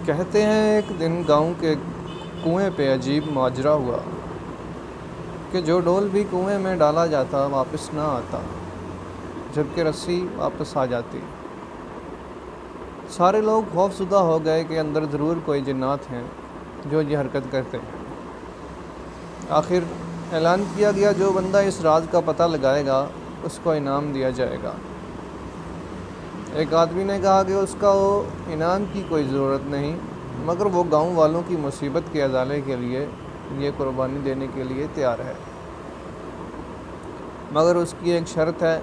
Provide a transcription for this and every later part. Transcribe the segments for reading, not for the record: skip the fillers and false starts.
کہتے ہیں ایک دن گاؤں کے کنویں پہ عجیب ماجرا ہوا کہ جو ڈول بھی کنویں میں ڈالا جاتا واپس نہ آتا، جبکہ رسی واپس آ جاتی۔ سارے لوگ خوفزدہ ہو گئے کہ اندر ضرور کوئی جنات ہیں جو یہ حرکت کرتے ہیں۔ آخر اعلان کیا گیا، جو بندہ اس راز کا پتہ لگائے گا اس کو انعام دیا جائے گا۔ ایک آدمی نے کہا کہ اس کو انعام کی کوئی ضرورت نہیں، مگر وہ گاؤں والوں کی مصیبت کے ازالے کے لیے یہ قربانی دینے کے لیے تیار ہے، مگر اس کی ایک شرط ہے،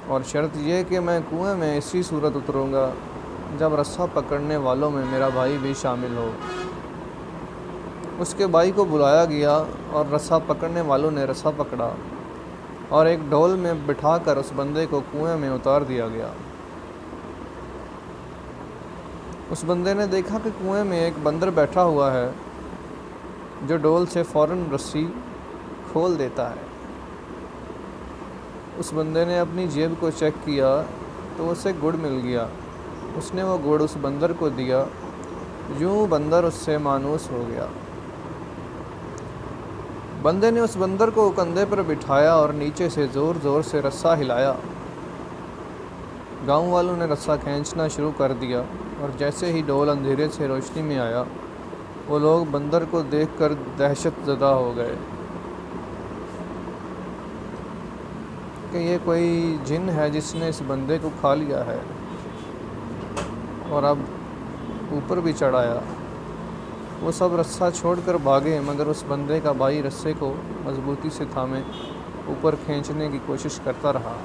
اور شرط یہ کہ میں کنویں میں اسی صورت اتروں گا جب رسا پکڑنے والوں میں میرا بھائی بھی شامل ہو۔ اس کے بھائی کو بلایا گیا اور رسا پکڑنے والوں نے رسا پکڑا اور ایک ڈول میں بٹھا کر اس بندے کو کنویں میں اتار دیا گیا۔ اس بندے نے دیکھا کہ کنویں میں ایک بندر بیٹھا ہوا ہے جو ڈول سے فوراً رسی کھول دیتا ہے۔ اس بندے نے اپنی جیب کو چیک کیا تو اسے گڑ مل گیا۔ اس نے وہ گڑ اس بندر کو دیا، یوں بندر اس سے مانوس ہو گیا۔ بندے نے اس بندر کو کندھے پر بٹھایا اور نیچے سے زور زور سے رسا ہلایا۔ گاؤں والوں نے رسا کھینچنا شروع کر دیا، اور جیسے ہی ڈول اندھیرے سے روشنی میں آیا، وہ لوگ بندر کو دیکھ کر دہشت زدہ ہو گئے کہ یہ کوئی جن ہے جس نے اس بندے کو کھا لیا ہے اور اب اوپر بھی چڑھ آیا۔ وہ سب رسا چھوڑ کر بھاگے، مگر اس بندے کا بھائی رسے کو مضبوطی سے تھامے اوپر کھینچنے کی کوشش کرتا رہا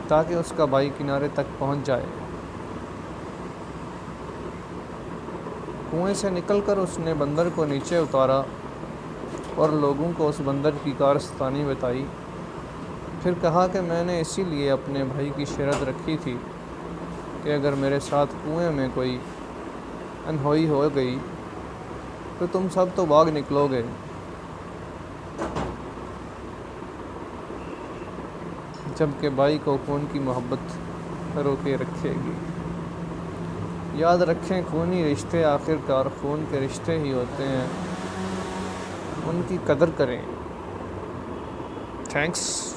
تاکہ اس کا بھائی کنارے تک پہنچ جائے۔ کنویں سے نکل کر اس نے بندر کو نیچے اتارا اور لوگوں کو اس بندر کی کارستانی بتائی۔ پھر کہا کہ میں نے اسی لیے اپنے بھائی کی شرط رکھی تھی کہ اگر میرے ساتھ کنویں میں کوئی انہوئی ہو گئی تو تم سب تو بھاگ نکلو گے، جبکہ بھائی کو خون کی محبت روکے رکھے گی۔ یاد رکھیں، خونی رشتے آخر کار خون کے رشتے ہی ہوتے ہیں، ان کی قدر کریں۔ تھینکس۔